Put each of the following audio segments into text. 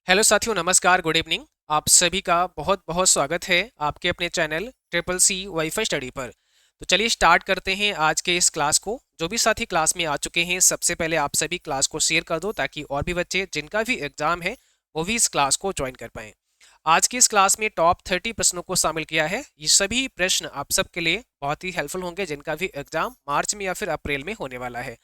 Hello साथियों, नमस्कार, good evening. आप सभी का बहुत बहुत स्वागत है आपके अपने channel triple C wifi study पर। तो चलिए स्टार्ट करते हैं आज के इस क्लास को। जो भी साथी क्लास में आ चुके हैं, सबसे पहले आप सभी क्लास को शेयर कर दो ताकि और भी बच्चे जिनका भी एग्जाम है वो भी इस क्लास को ज्वाइन कर पाएँ। आज की इस क्लास में टॉप 30 प्रश्नों को शामिल किया है। ये सभी प्रश्न आप सबके लिए बहुत ही हेल्पफुल होंगे जिनका भी एग्जाम मार्च में या फिर अप्रैल में होने वाला है।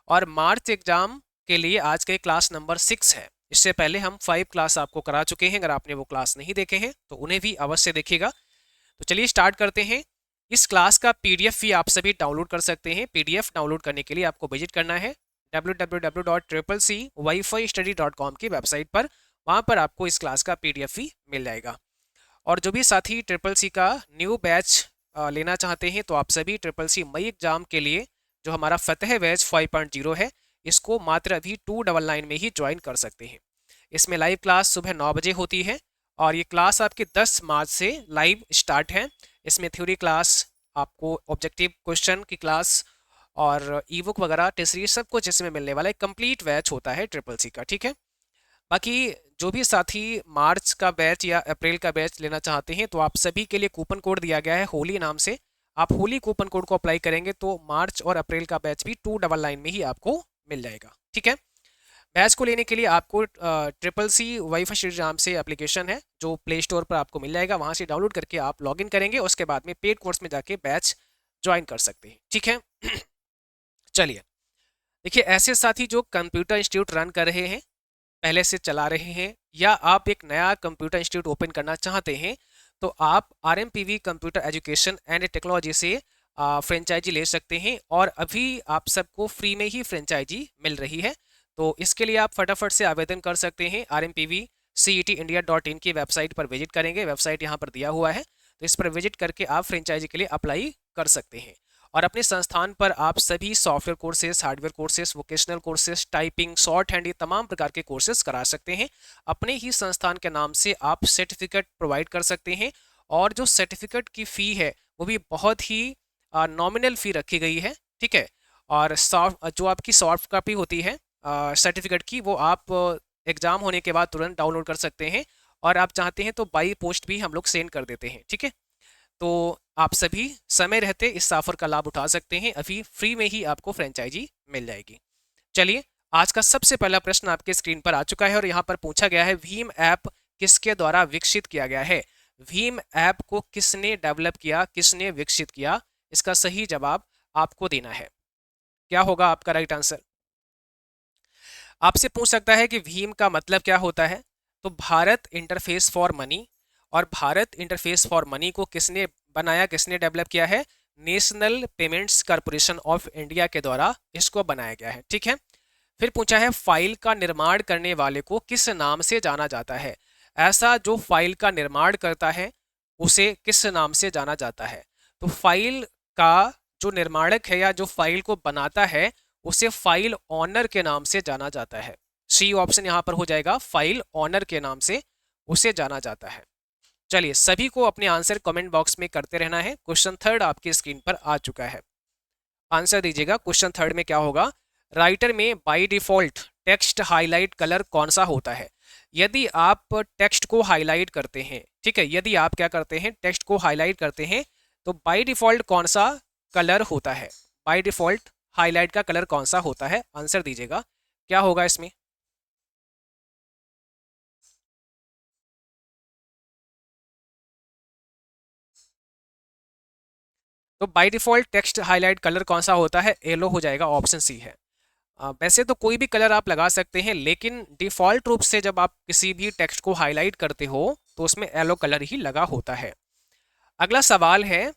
और मार्च एग्जाम के लिए आज के क्लास नंबर 6 है। इससे पहले हम 5 क्लास आपको करा चुके हैं। अगर आपने वो क्लास नहीं देखे हैं तो उन्हें भी अवश्य देखिएगा। तो चलिए स्टार्ट करते हैं। इस क्लास का पीडीएफ भी आप सभी डाउनलोड कर सकते हैं। पीडीएफ डाउनलोड करने के लिए आपको विजिट करना है www.triplec-wifi-study.com की वेबसाइट पर। वहां पर आपको इस क्लास का पीडीएफ भी मिल जाएगा। और जो भी साथी ट्रिपल सी का न्यू बैच लेना चाहते हैं तो आप सभी ट्रिपल सी मई एग्जाम के लिए जो हमारा फतेह बैच 5.0 है, इसको मात्र अभी 299 में ही ज्वाइन कर सकते हैं। इसमें लाइव क्लास सुबह 9 बजे होती है और ये क्लास आपकी 10 मार्च से लाइव स्टार्ट है। इसमें थ्योरी क्लास, आपको ऑब्जेक्टिव क्वेश्चन की क्लास और ई बुक वगैरह टेस्ट सीरीज सब कुछ इसमें मिलने वाला है। कंप्लीट बैच होता है ट्रिपल सी का, ठीक है। बाकी जो भी साथी मार्च का बैच या अप्रैल का बैच लेना चाहते हैं तो आप सभी के लिए कूपन कोड दिया गया है होली नाम से। आप होली कूपन कोड को अप्लाई करेंगे तो मार्च और अप्रैल का बैच भी 299 में ही आपको मिल जाएगा, ठीक है। बैच को लेने के लिए आपको ट्रिपल सी वाईफाई स्टडी नाम से एप्लीकेशन है जो प्ले स्टोर पर आपको मिल जाएगा। वहां से डाउनलोड करके आप लॉगिन करेंगे, उसके बाद में पेड कोर्स में जाके बैच ज्वाइन कर सकते हैं, ठीक है। चलिए, देखिए, ऐसे साथी जो कंप्यूटर इंस्टीट्यूट रन कर रहे हैं, पहले से चला रहे हैं, या आप एक नया कंप्यूटर इंस्टीट्यूट ओपन करना चाहते हैं तो आप R M P V computer education and technology से फ्रेंचाइजी ले सकते हैं। और अभी आप सबको फ्री में ही फ्रेंचाइजी मिल रही है। तो इसके लिए आप फटाफट से आवेदन कर सकते हैं। R M P V CET India.in की वेबसाइट पर विजिट करेंगे। वेबसाइट यहाँ पर दिया हुआ है, तो इस पर विजिट करके आप फ्रेंचाइजी के लिए अप्लाई कर सकते हैं। और अपने संस्थान पर आप सभी software courses, hardware courses, vocational courses, typing, short hand, ये तमाम प्रकार के कोर्सेज करा सकते हैं। अपने ही संस्थान के नाम से आप सर्टिफिकेट प्रोवाइड कर सकते हैं। और जो सर्टिफिकेट की फ़ी है वो भी बहुत ही नॉमिनल फ़ी रखी गई है, ठीक है। और सॉफ्ट जो आपकी सॉफ्ट कॉपी होती है सर्टिफिकेट की, वो आप एग्ज़ाम होने के बाद तुरंत डाउनलोड कर सकते हैं। और आप चाहते हैं तो बाई पोस्ट भी हम लोग सेंड कर देते हैं, ठीक है। तो आप सभी समय रहते इस ऑफर का लाभ उठा सकते हैं। अभी फ्री में ही आपको फ्रेंचाइजी मिल जाएगी। चलिए, आज का सबसे पहला प्रश्न आपके स्क्रीन पर आ चुका है और यहाँ पर पूछा गया है, भीम ऐप किसके द्वारा विकसित किया गया है। भीम ऐप को किसने डेवलप किया, किसने विकसित किया? इसका सही जवाब आपको देना है। क्या होगा आपका राइट आंसर? आपसे पूछ सकता है कि भीम का मतलब क्या होता है। तो भारत इंटरफेस फॉर मनी। और भारत इंटरफेस फॉर मनी को किसने बनाया, किसने डेवलप किया है? National payments corporation of India के द्वारा इसको बनाया गया है, ठीक है। फिर पूछा है, फाइल का निर्माण करने वाले को किस नाम से जाना जाता है। ऐसा जो फाइल का निर्माण करता है उसे किस नाम से जाना जाता है। तो फाइल का जो निर्माणक है या जो फाइल को बनाता है उसे फाइल ऑनर के नाम से जाना जाता है। सी ऑप्शन यहां पर हो जाएगा, फाइल ऑनर के नाम से उसे जाना जाता है। चलिए, सभी को अपने आंसर कमेंट बॉक्स में करते रहना है। क्वेश्चन थर्ड आपकी स्क्रीन पर आ चुका है। आंसर दीजिएगा। क्वेश्चन थर्ड में क्या होगा? राइटर में by default text highlight colour कौन सा होता है। यदि आप टेक्स्ट को हाईलाइट करते हैं, ठीक है, यदि आप क्या करते हैं, टेक्स्ट को हाईलाइट करते हैं, तो बाय डिफॉल्ट कौन सा कलर होता है? बाय डिफॉल्ट हाईलाइट का कलर कौन सा होता है? आंसर दीजिएगा, क्या होगा इसमें? तो by default text highlight colour कौन सा होता है? येलो हो जाएगा, ऑप्शन सी है। वैसे तो कोई भी कलर आप लगा सकते हैं, लेकिन डिफ़ॉल्ट रूप से जब आप किसी भी टेक्स्ट को हाईलाइट करते हो तो उसमें येलो कलर ही लगा होता है। अगला सवाल है,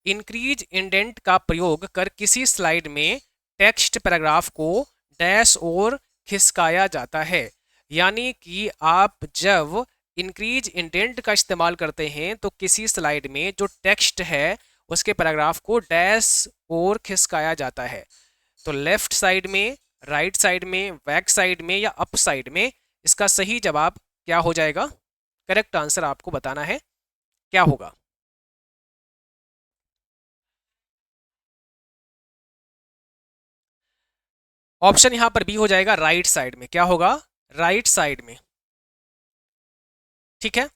इंक्रीज इंडेंट का प्रयोग कर किसी स्लाइड में टेक्स्ट पैराग्राफ को डैश और खिसकाया जाता है। यानी कि आप जब इंक्रीज इंडेंट का इस्तेमाल करते हैं तो किसी स्लाइड में जो टेक्स्ट है उसके पैराग्राफ को डैश और खिसकाया जाता है। तो लेफ्ट साइड में, राइट साइड में, बैक साइड में या अप साइड में? इसका सही जवाब क्या हो जाएगा? करेक्ट आंसर आपको बताना है, क्या होगा? ऑप्शन यहां पर बी हो जाएगा, राइट साइड में। क्या होगा? राइट साइड में। ठीक है,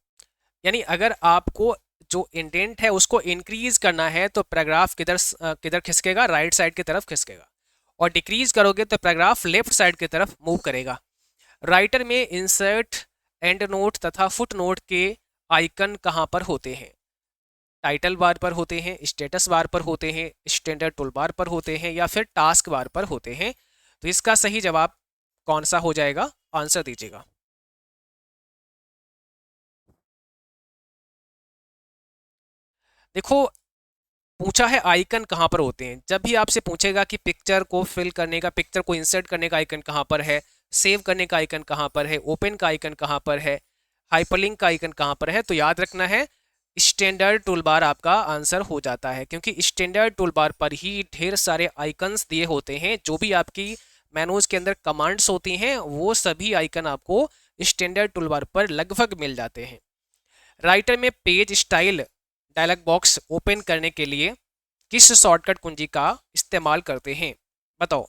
यानी अगर आपको जो इंडेंट है उसको इंक्रीज करना है तो पैराग्राफ किधर खिसकेगा, राइट साइड की तरफ खिसकेगा, और डिक्रीज करोगे तो पैराग्राफ लेफ्ट साइड की तरफ मूव करेगा। राइटर में इंसर्ट, एंड नोट तथा फुट नोट के आइकन कहाँ पर होते हैं? टाइटल बार पर होते हैं, स्टेटस बार पर होते हैं, स्टैंडर्ड टूल बार पर होते हैं, या फिर टास्क बार पर होते हैं? तो इसका सही जवाब कौन सा हो जाएगा, आंसर दीजिएगा। देखो, पूछा है आइकन कहाँ पर होते हैं। जब भी आपसे पूछेगा कि पिक्चर को फिल करने का, पिक्चर को इंसर्ट करने का आइकन कहाँ पर है, सेव करने का आइकन कहाँ पर है, ओपन का आइकन कहाँ पर है, हाइपरलिंक का आइकन कहाँ पर है, तो याद रखना है स्टैंडर्ड टूल बार आपका आंसर हो जाता है, क्योंकि स्टैंडर्ड टूल बार पर ही ढेर सारे आइकन्स दिए होते हैं। जो भी आपकी मेनूज के अंदर कमांड्स होती हैं वो सभी आइकन आपको स्टैंडर्ड टूल बार पर लगभग मिल जाते हैं। राइटर में page style dialog box open करने के लिए किस शॉर्टकट कुंजी का इस्तेमाल करते हैं? बताओ।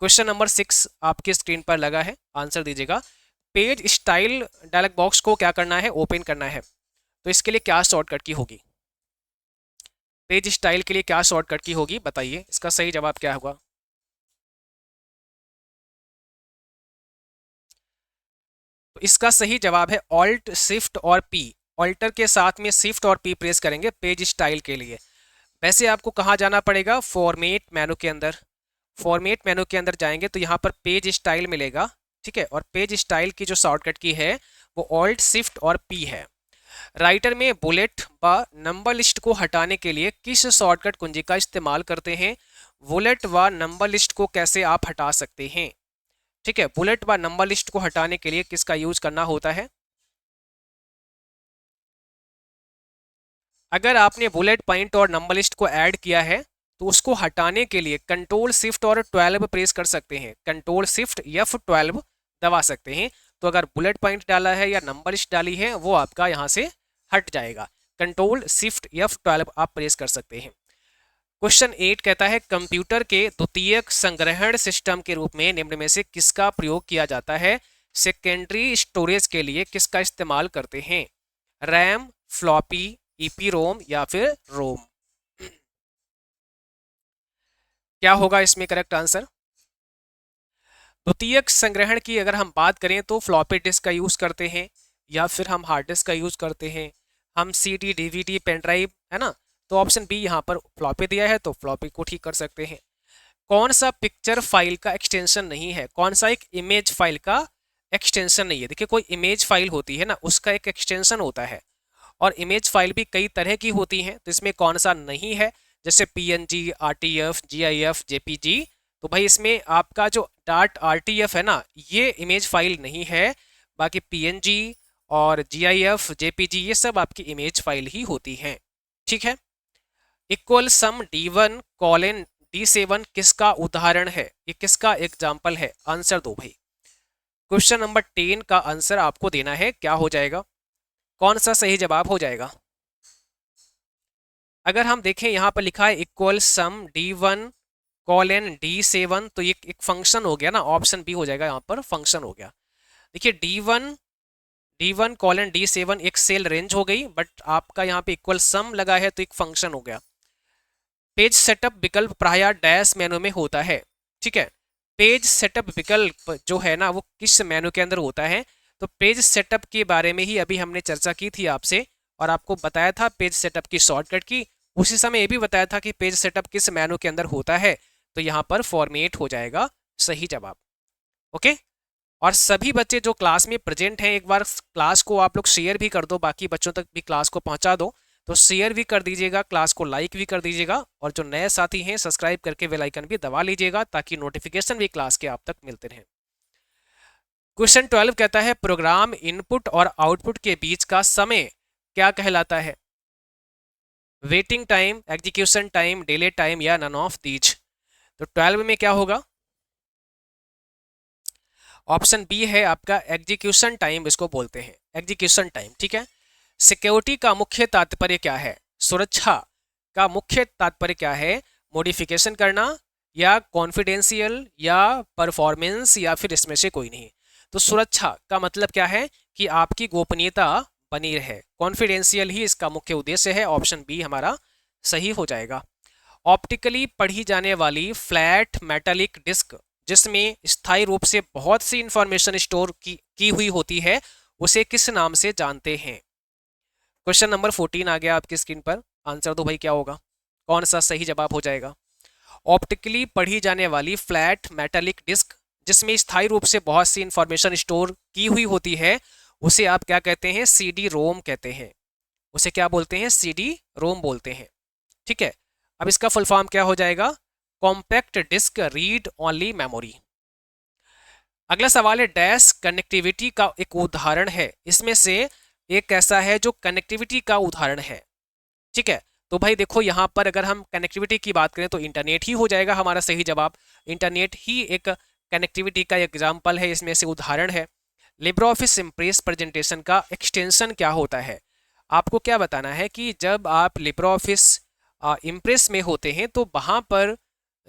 क्वेश्चन नंबर 6 आपकी स्क्रीन पर लगा है, आंसर दीजिएगा। पेज स्टाइल डायलॉग बॉक्स को क्या करना है, ओपन करना है, तो इसके लिए क्या शॉर्टकट की होगी? पेज स्टाइल के लिए क्या शॉर्टकट की होगी, बताइए, इसका सही जवाब क्या होगा? तो इसका सही जवाब है ऑल्ट शिफ्ट और पी। ऑल्टर के साथ में शिफ्ट और पी प्रेस करेंगे पेज स्टाइल के लिए। वैसे आपको कहाँ जाना पड़ेगा, फॉर्मेट मेनू के अंदर। फॉर्मेट मेनू के अंदर जाएंगे तो यहाँ पर पेज स्टाइल मिलेगा, ठीक है, और पेज स्टाइल की जो शॉर्टकट की है वो ऑल्ट शिफ्ट और पी है। राइटर में बुलेट व नंबर लिस्ट को हटाने के लिए किस शॉर्टकट कुंजी का इस्तेमाल करते हैं? बुलेट व नंबर लिस्ट को कैसे आप हटा सकते हैं? ठीक है, बुलेट व नंबर लिस्ट को हटाने के लिए किसका यूज करना होता है? अगर आपने बुलेट पॉइंट और नंबर लिस्ट को ऐड किया है तो उसको हटाने के लिए कंट्रोल शिफ्ट और 12 प्रेस कर सकते हैं। कंट्रोल शिफ्ट F12 दबा सकते हैं। तो अगर बुलेट पॉइंट डाला है या नंबर लिस्ट डाली है वो आपका यहाँ से हट जाएगा। कंट्रोल शिफ्ट F12 आप प्रेस कर सकते हैं। क्वेश्चन 8 कहता है कंप्यूटर के द्वितीयक संग्रहण सिस्टम के रूप में निम्न में से किसका प्रयोग किया जाता है? सेकेंडरी स्टोरेज के लिए किसका इस्तेमाल करते हैं? रैम, फ्लॉपी, ईपी रोम या फिर रोम? क्या होगा इसमें करेक्ट आंसर? द्वितीयक संग्रहण की अगर हम बात करें तो फ्लॉपी डिस्क का यूज करते हैं या फिर हम हार्ड डिस्क का यूज करते हैं, हम सीडी, डीवीडी, पेन ड्राइव, है ना। तो ऑप्शन बी यहाँ पर फ्लॉपी दिया है तो फ्लॉपी को ठीक कर सकते हैं। कौन सा पिक्चर फाइल का एक्सटेंशन नहीं है? कौन सा एक इमेज फाइल का एक्सटेंशन नहीं है? देखिए, कोई इमेज फाइल होती है ना, उसका एक एक्सटेंशन होता है, और इमेज फाइल भी कई तरह की होती हैं, तो इसमें कौन सा नहीं है? जैसे पीएनजी, आरटीएफ, जीआईएफ, जेपीजी। तो भाई इसमें आपका जो डाट आरटीएफ है ना, ये इमेज फाइल नहीं है। बाकी पीएनजी और जीआईएफ, जेपीजी ये सब आपकी इमेज फाइल ही होती हैं, ठीक है। इक्वल सम D1 कॉलन D7 किसका उदाहरण है? ये किसका एग्जाम्पल है? आंसर दो भाई। क्वेश्चन नंबर 10 का आंसर आपको देना है, क्या हो जाएगा, कौन सा सही जवाब हो जाएगा? अगर हम देखें यहाँ पर लिखा है इक्वल सम D1 कॉलन D7, तो ये एक फंक्शन हो गया ना, ऑप्शन बी हो जाएगा, यहाँ पर फंक्शन हो गया। देखिए D1 कॉलन D7 एक सेल रेंज हो गई, बट आपका यहाँ पे इक्वल सम लगा है तो एक फंक्शन हो गया। पेज सेटअप विकल्प प्रायः डैश मेनू में होता है, ठीक है। पेज सेटअप विकल्प जो है ना वो किस मेनू के अंदर होता है? तो पेज सेटअप के बारे में ही अभी हमने चर्चा की थी आपसे, और आपको बताया था पेज सेटअप की शॉर्टकट की। उसी समय ये भी बताया था कि पेज सेटअप किस मेनू के अंदर होता है, तो यहाँ पर फॉर्मेट हो जाएगा सही जवाब। ओके, और सभी बच्चे जो क्लास में प्रेजेंट हैं, एक बार क्लास को आप लोग शेयर भी कर दो, बाकी बच्चों तक भी क्लास को पहुंचा दो। तो शेयर भी कर दीजिएगा, क्लास को लाइक भी कर दीजिएगा, और जो नए साथी हैं सब्सक्राइब करके बेल आइकन भी दबा लीजिएगा ताकि नोटिफिकेशन भी क्लास के आप तक मिलते रहें। क्वेश्चन 12 कहता है प्रोग्राम इनपुट और आउटपुट के बीच का समय क्या कहलाता है? Waiting time, execution time, delay time या नन ऑफ दीज? तो 12 में क्या होगा? ऑप्शन बी है आपका एग्जीक्यूशन टाइम, इसको बोलते हैं एग्जीक्यूशन टाइम, ठीक है। सिक्योरिटी का मुख्य तात्पर्य क्या है? सुरक्षा का मुख्य तात्पर्य क्या है? मॉडिफिकेशन करना, या कॉन्फिडेंशियल, या परफॉर्मेंस, या फिर इसमें से कोई नहीं? तो सुरक्षा का मतलब क्या है कि आपकी गोपनीयता बनी रहे, कॉन्फिडेंशियल ही इसका मुख्य उद्देश्य है। ऑप्शन बी हमारा सही हो जाएगा। ऑप्टिकली पढ़ी जाने वाली फ्लैट मेटालिक डिस्क जिसमें स्थायी रूप से बहुत सी इंफॉर्मेशन स्टोर की हुई होती है, उसे किस नाम से जानते हैं? क्वेश्चन नंबर 14 आ गया आपकी स्क्रीन पर। आंसर दो भाई, क्या होगा, कौन सा सही जवाब हो जाएगा? ऑप्टिकली पढ़ी जाने वाली फ्लैट मेटालिक डिस्क जिसमें स्थायी रूप से बहुत सी इंफॉर्मेशन स्टोर की हुई होती है, उसे आप क्या कहते हैं? सीडी रोम कहते हैं। उसे क्या बोलते हैं? सीडी रोम बोलते हैं। ठीक है, अब इसका फुल फॉर्म क्या हो जाएगा? Compact disc read only memory. अगला सवाल है, डैश कनेक्टिविटी का एक उदाहरण है, इसमें से एक कैसा है जो कनेक्टिविटी का उदाहरण है? ठीक है, तो भाई देखो यहाँ पर अगर हम कनेक्टिविटी की बात करें तो इंटरनेट ही हो जाएगा हमारा सही जवाब। इंटरनेट ही एक कनेक्टिविटी का एग्जाम्पल है, इसमें से उदाहरण है। लिब्रे ऑफिस इम्प्रेस प्रेजेंटेशन का एक्सटेंशन क्या होता है? आपको क्या बताना है कि जब आप लिब्रे ऑफिस इम्प्रेस में होते हैं तो वहाँ पर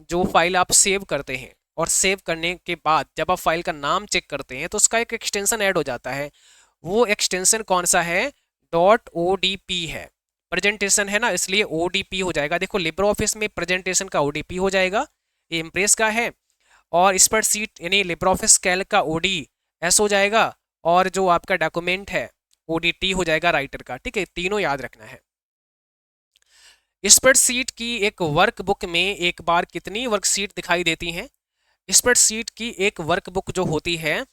जो फाइल आप सेव करते हैं और सेव करने के बाद जब आप फाइल का नाम चेक करते हैं तो उसका एक एक्सटेंशन ऐड हो जाता है। वो एक्सटेंशन कौन सा है? .odp है। प्रेजेंटेशन है ना, इसलिए ODP हो जाएगा। देखो लिब्रे ऑफिस में प्रेजेंटेशन का ODP हो जाएगा, ये इम्प्रेस का है। और स्प्रेडशीट यानी लिब्रे ऑफिस कैल्क का ODS हो जाएगा, और जो आपका डॉक्यूमेंट है ODT हो जाएगा राइटर का। ठीक है, तीनों याद रखना है। स्प्रेडशीट की एक वर्कबुक में एक बार कितनी वर्कशीट दिखाई देती हैं? स्प्रेडशीट की एक वर्कबुक जो होती है,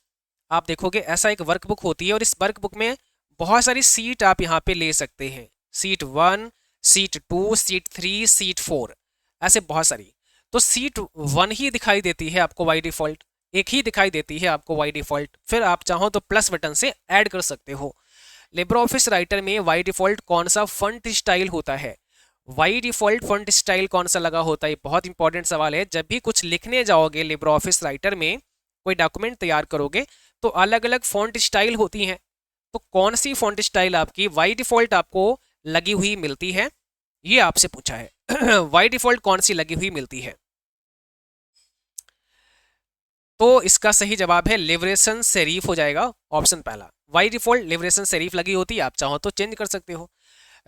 आप देखोगे ऐसा एक वर्कबुक होती है और इस वर्कबुक में बहुत सारी सीट आप यहाँ पे ले सकते हैं। सीट 1, सीट 2, सीट 3, सीट 4, ऐसे बहुत सारी। तो सीट 1 ही दिखाई देती है आपको बाई डिफॉल्ट, एक ही दिखाई देती है आपको बाई डिफॉल्ट। फिर आप चाहो तो प्लस बटन से ऐड कर सकते हो। लिब्रे ऑफिस राइटर में बाई डिफॉल्ट कौन सा फॉन्ट स्टाइल होता है? बाई डिफॉल्ट फॉन्ट स्टाइल कौन सा लगा होता है? बहुत इंपॉर्टेंट सवाल है। जब भी कुछ लिखने जाओगे लिब्रे ऑफिस राइटर में, कोई डॉक्यूमेंट तैयार करोगे तो अलग अलग फॉन्ट स्टाइल होती हैं, तो कौन सी फॉन्ट स्टाइल आपकी बाई डिफॉल्ट आपको लगी हुई मिलती है, ये आपसे पूछा है। बाई डिफॉल्ट कौन सी लगी हुई मिलती है? तो इसका सही जवाब है लिबरेशन सेरिफ हो जाएगा, ऑप्शन पहला। बाई डिफॉल्ट लिबरेशन सेरिफ लगी होती है, आप चाहो तो चेंज कर सकते हो।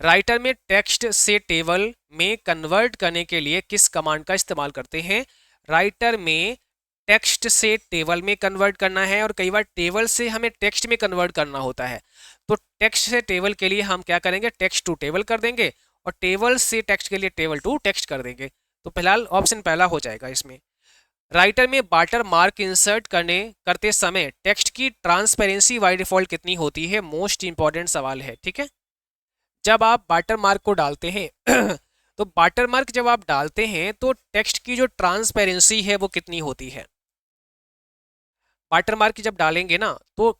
राइटर में टेक्स्ट से टेबल में कन्वर्ट करने के लिए किस कमांड का इस्तेमाल करते हैं? राइटर में टेक्स्ट से टेबल में कन्वर्ट करना है और कई बार टेबल से हमें टेक्स्ट में कन्वर्ट करना होता है। तो टेक्स्ट से टेबल के लिए हम क्या करेंगे? टेक्स्ट टू टेबल कर देंगे, और टेबल से टेक्स्ट के लिए टेबल टू टेक्स्ट कर देंगे। तो फिलहाल ऑप्शन पहला हो जाएगा इसमें। राइटर में वाटर मार्क इंसर्ट करते समय टेक्स्ट की ट्रांसपेरेंसी बाय डिफॉल्ट कितनी होती है? मोस्ट इंपॉर्टेंट सवाल है। ठीक है, जब आप वाटर मार्क को डालते हैं तो वाटर मार्क जब आप डालते हैं तो टेक्स्ट की जो ट्रांसपेरेंसी है वो कितनी होती है? वाटर मार्क जब डालेंगे ना तो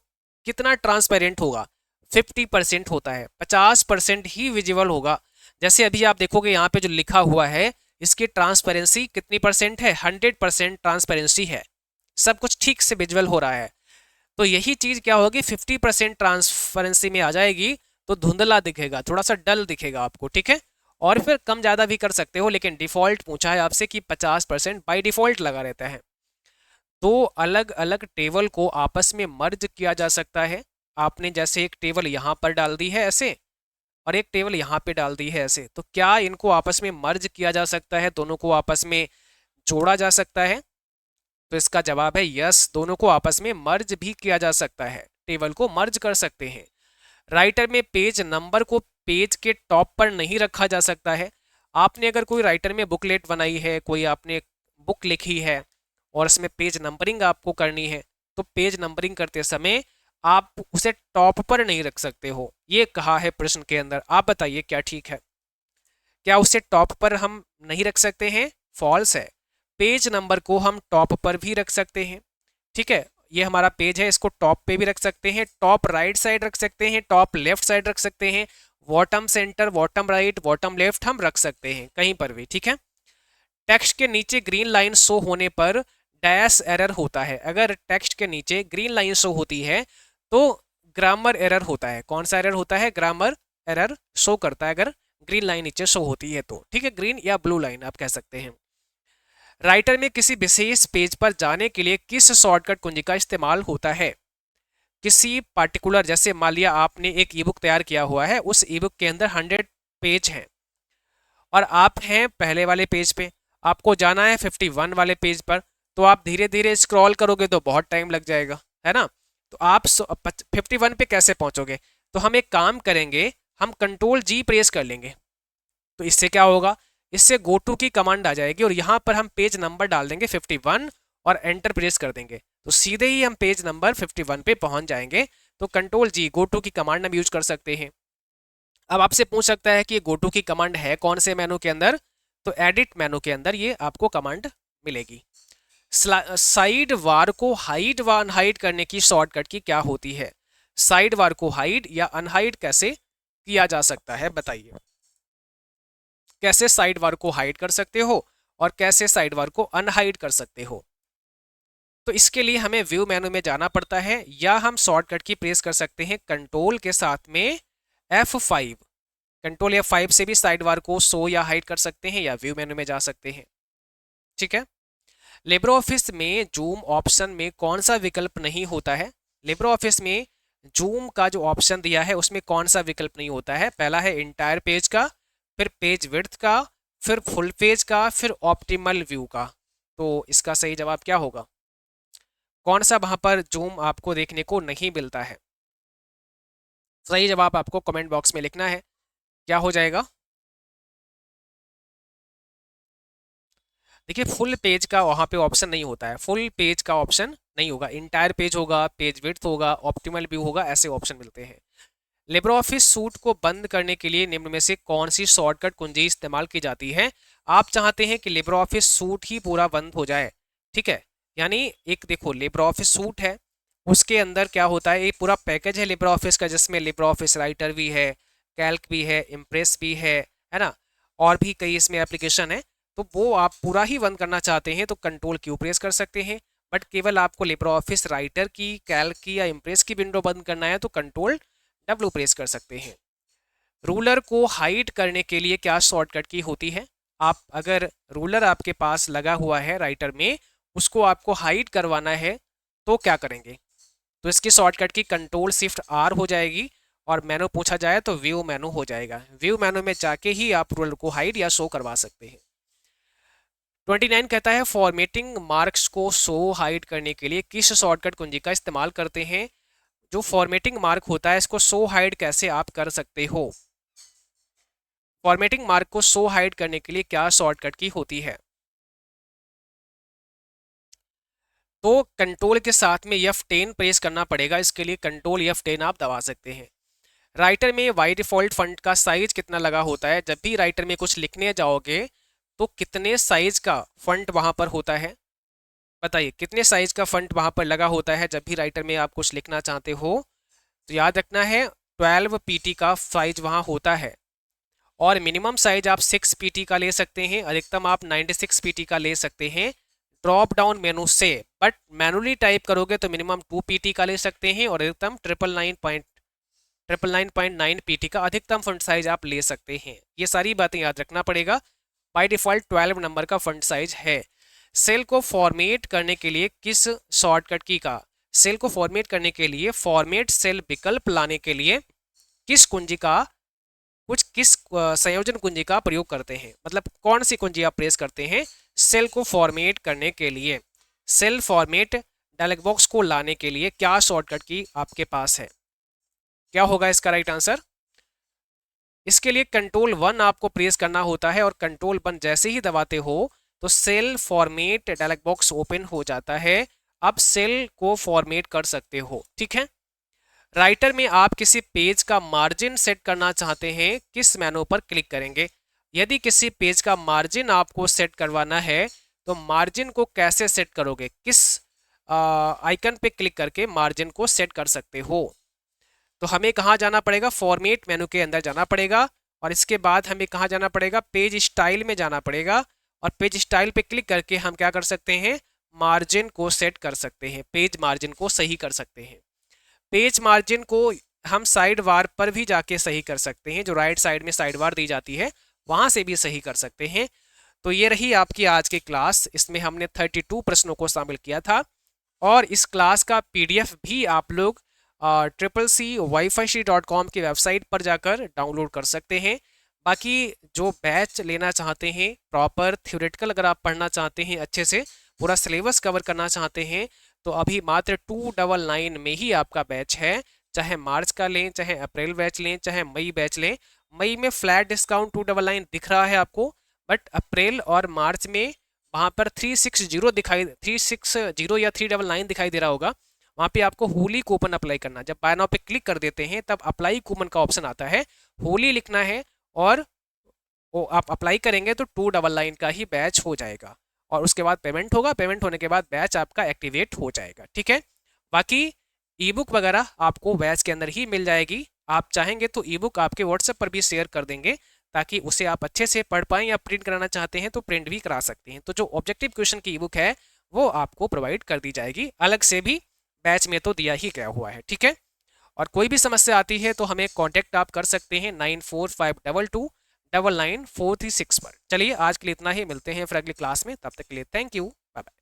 कितना ट्रांसपेरेंट होगा? 50% होता है, 50% ही विजिबल होगा। जैसे अभी आप देखोगे यहाँ पे जो लिखा हुआ है, इसकी ट्रांसपेरेंसी कितनी परसेंट है? 100% ट्रांसपेरेंसी है, सब कुछ ठीक से विजुअल हो रहा है। तो यही चीज क्या होगी? 50% ट्रांसपेरेंसी में आ जाएगी तो धुंधला दिखेगा, थोड़ा सा डल दिखेगा आपको। ठीक है, और फिर कम ज़्यादा भी कर सकते हो, लेकिन डिफ़ॉल्ट पूछा है आपसे कि 50% बाई डिफ़ॉल्ट लगा रहता है। दो अलग अलग टेबल को आपस में मर्ज किया जा सकता है। आपने जैसे एक टेबल यहाँ पर डाल दी है ऐसे, और एक टेबल यहाँ पे डाल दी है ऐसे, तो क्या इनको आपस में मर्ज किया जा सकता है? दोनों को आपस में जोड़ा जा सकता है? तो इसका जवाब है यस, दोनों को आपस में मर्ज भी किया जा सकता है, टेबल को मर्ज कर सकते हैं। राइटर में पेज नंबर को पेज के टॉप पर नहीं रखा जा सकता है। आपने अगर कोई राइटर में बुकलेट बनाई है, कोई आपने बुक लिखी है और उसमें पेज नंबरिंग आपको करनी है, तो पेज नंबरिंग करते समय आप उसे टॉप पर नहीं रख सकते हो, ये कहा है प्रश्न के अंदर। आप बताइए क्या ठीक है? क्या उसे टॉप पर हम नहीं रख सकते हैं? फॉल्स है। पेज नंबर को हम टॉप पर भी रख सकते हैं। ठीक है, ये हमारा पेज है, इसको टॉप पे भी रख सकते हैं, टॉप राइट साइड रख सकते हैं, टॉप लेफ्ट साइड रख सकते हैं, bottom centre, bottom right, bottom left हम रख सकते हैं, कहीं पर भी। ठीक है, टेक्स्ट के नीचे ग्रीन लाइन शो होने पर डैश एरर होता है। अगर टेक्स्ट के नीचे ग्रीन लाइन शो होती है तो ग्रामर एरर होता है। कौन सा एरर होता है? ग्रामर एरर शो करता है अगर ग्रीन लाइन नीचे शो होती है तो। ठीक है, ग्रीन या ब्लू लाइन आप कह सकते हैं। राइटर में किसी विशेष पेज पर जाने के लिए किस शॉर्टकट कुंजी का इस्तेमाल होता है? किसी पार्टिकुलर, जैसे मान लिया आपने एक ई बुक तैयार किया हुआ है, उस ई बुक के अंदर 100 पेज हैं और आप हैं पहले वाले पेज पे, आपको जाना है 51 वाले पेज पर, तो आप धीरे धीरे स्क्रॉल करोगे तो बहुत टाइम लग जाएगा, है ना। तो आप 51 पे कैसे पहुंचोगे? तो हम एक काम करेंगे, हम कंट्रोल जी प्रेस कर लेंगे। तो इससे क्या होगा, इससे गो टू की कमांड आ जाएगी और यहाँ पर हम पेज नंबर डाल देंगे 51 और एंटर प्रेस कर देंगे, तो सीधे ही हम पेज नंबर 51 पे पहुंच जाएंगे। तो कंट्रोल जी गो टू की कमांड हम यूज कर सकते हैं। अब आपसे पूछ सकता है कि ये गो टू की कमांड है कौन से मेनू के अंदर? तो एडिट मेनू के अंदर ये आपको कमांड मिलेगी। साइड वार को हाइड व अनहाइड करने की शॉर्टकट की क्या होती है? साइड वार को हाइड या अनहाइड कैसे किया जा सकता है, बताइए। कैसे साइड वार को हाइड कर सकते हो और कैसे साइड वार को अनहाइड कर सकते हो? तो इसके लिए हमें व्यू मेनू में जाना पड़ता है, या हम शॉर्टकट की प्रेस कर सकते हैं कंट्रोल के साथ में F5। कंट्रोल F5 से भी साइड बार को शो या हाइड कर सकते हैं या व्यू मेनू में जा सकते हैं। ठीक है। लिब्रो ऑफिस में जूम ऑप्शन में कौन सा विकल्प नहीं होता है? लिब्रो ऑफिस में जूम का जो ऑप्शन दिया है उसमें कौन सा विकल्प नहीं होता है? पहला है इंटायर पेज का, फिर पेज विड्थ का, फिर फुल पेज का, फिर ऑप्टिमल व्यू का। तो इसका सही जवाब क्या होगा? कौन सा वहां पर जूम आपको देखने को नहीं मिलता है? सही जवाब आपको कमेंट बॉक्स में लिखना है। क्या हो जाएगा? देखिए फुल पेज का वहाँ पे ऑप्शन नहीं होता है, फुल पेज का ऑप्शन नहीं होगा, इंटायर पेज होगा, पेज विड्थ होगा, ऑप्टिमल व्यू होगा, ऐसे ऑप्शन मिलते हैं। लिब्रो ऑफिस सूट को बंद करने के लिए निम्न में से कौन सी शॉर्टकट कुंजी इस्तेमाल की जाती है? आप चाहते हैं कि लिब्रो ऑफिस सूट ही पूरा बंद हो जाए, ठीक है। यानी एक देखो लिब्रो ऑफिस सूट है, उसके अंदर क्या होता है, एक पूरा पैकेज है लिब्रो ऑफिस का, जिसमें लिब्रो ऑफिस राइटर भी है, कैल्क भी है, इम्प्रेस भी है ना, और भी कई इसमें एप्लीकेशन है। तो वो आप पूरा ही बंद करना चाहते हैं तो कंट्रोल क्यू प्रेस कर सकते हैं, बट केवल आपको लिब्रो ऑफिस राइटर की, कैल्क की या इम्प्रेस की विंडो बंद करना है तो कंट्रोल डब्ल्यू प्रेस कर सकते हैं। रूलर को हाइड करने के लिए क्या शॉर्टकट की होती है? आप अगर रूलर आपके पास लगा हुआ है राइटर में, उसको आपको हाइड करवाना है तो क्या करेंगे? तो इसकी शॉर्टकट की कंट्रोल शिफ्ट आर हो जाएगी, और मेनू पूछा जाए तो व्यू मेनू हो जाएगा। व्यू मेनू में जाके ही आप रूलर को हाइड या शो करवा सकते हैं। 29 कहता है फॉर्मेटिंग मार्क्स को शो हाइड करने के लिए किस शॉर्टकट कुंजी का इस्तेमाल करते हैं? जो फॉर्मेटिंग मार्क होता है इसको शो हाइड कैसे आप कर सकते हो? फॉर्मेटिंग मार्क को शो हाइड करने के लिए क्या शॉर्टकट की होती है? तो कंट्रोल के साथ में F10 प्रेस करना पड़ेगा, इसके लिए कंट्रोल F10 आप दबा सकते हैं। राइटर में बाय डिफॉल्ट फंट का साइज कितना लगा होता है? जब भी राइटर में कुछ लिखने जाओगे तो कितने साइज का फंट वहां पर होता है? बताइए कितने साइज का फंट वहां पर लगा होता है जब भी राइटर में आप कुछ लिखना चाहते हो? तो याद रखना है 12 पीटी का साइज वहां होता है, और मिनिमम साइज आप 6 पीटी का ले सकते हैं, अधिकतम आप 96 पीटी का ले सकते हैं ड्रॉप डाउन मेनू से। बट मैनुअली टाइप करोगे तो मिनिमम 2 पीटी का ले सकते हैं और अधिकतम 999.9 पीटी का अधिकतम फंट साइज आप ले सकते हैं। ये सारी बातें याद रखना पड़ेगा। बाय डिफॉल्ट 12 नंबर का फंट साइज है। सेल को फॉर्मेट करने के लिए किस शॉर्टकट की का, सेल को फॉर्मेट करने के लिए फॉर्मेट सेल विकल्प लाने के लिए किस कुंजी का, किस संयोजन कुंजी का प्रयोग करते हैं? मतलब कौन सी कुंजी आप प्रेस करते हैं सेल को फॉर्मेट करने के लिए? सेल फॉर्मेट डायलॉग बॉक्स को लाने के लिए क्या शॉर्टकट की आपके पास है? क्या होगा इसका राइट आंसर? इसके लिए कंट्रोल 1 आपको प्रेस करना होता है, और कंट्रोल 1 जैसे ही दबाते हो तो cell format dialog box open हो जाता है। अब सेल को फॉर्मेट कर सकते हो, ठीक है। राइटर में आप किसी पेज का मार्जिन सेट करना चाहते हैं, किस मेनू पर क्लिक करेंगे? यदि किसी पेज का मार्जिन आपको सेट करवाना है तो मार्जिन को कैसे सेट करोगे? किस आइकन पे क्लिक करके मार्जिन को सेट कर सकते हो? तो हमें कहाँ जाना पड़ेगा? फॉर्मेट मेनू के अंदर जाना पड़ेगा, और इसके बाद हमें कहाँ जाना पड़ेगा? पेज स्टाइल में जाना पड़ेगा, और पेज स्टाइल पे क्लिक करके हम क्या कर सकते हैं? मार्जिन को सेट कर सकते हैं, पेज मार्जिन को सही कर सकते हैं। पेज मार्जिन को हम साइड वार पर भी जाके सही कर सकते हैं, जो राइट साइड में साइड वार दी जाती है वहां से भी सही कर सकते हैं। तो ये रही आपकी आज की क्लास, इसमें हमने 32 प्रश्नों को शामिल किया था, और इस क्लास का PDF भी आप लोग CCC-wifi.com की वेबसाइट पर जाकर डाउनलोड कर सकते हैं। बाकी जो बैच लेना चाहते हैं प्रॉपर थ्योरेटिकल, अगर आप पढ़ना चाहते हैं अच्छे से, पूरा सिलेबस कवर करना चाहते हैं, तो अभी मात्र 299 में ही आपका बैच है। चाहे मार्च का लें, चाहे अप्रैल बैच लें, चाहे मई बैच लें। मई में फ्लैट डिस्काउंट 299 दिख रहा है आपको, बट अप्रैल और मार्च में वहाँ पर 360 या 399 दिखाई दे रहा होगा। वहाँ पे आपको होली कूपन अप्लाई करना, जब बाय नाउ पे क्लिक कर देते हैं तब अप्लाई कूपन का ऑप्शन आता है, होली लिखना है, और वो आप अप्लाई करेंगे तो 299 का ही बैच हो जाएगा। और उसके बाद पेमेंट होगा, पेमेंट होने के बाद बैच आपका एक्टिवेट हो जाएगा। ठीक है। बाकी ई बुक वगैरह आपको बैच के अंदर ही मिल जाएगी। आप चाहेंगे तो ई बुक आपके व्हाट्सएप पर भी शेयर कर देंगे, ताकि उसे आप अच्छे से पढ़ पाएँ, या प्रिंट कराना चाहते हैं तो प्रिंट भी करा सकते हैं। तो जो ऑब्जेक्टिव क्वेश्चन की ई बुक है वो आपको प्रोवाइड कर दी जाएगी, अलग से भी बैच में तो दिया ही गया हुआ है। ठीक है। और कोई भी समस्या आती है तो हमें कांटेक्ट आप कर सकते हैं 9452299436 पर। चलिए आज के लिए इतना ही, मिलते हैं फिर अगली क्लास में, तब तक के लिए थैंक यू, बाय बाय।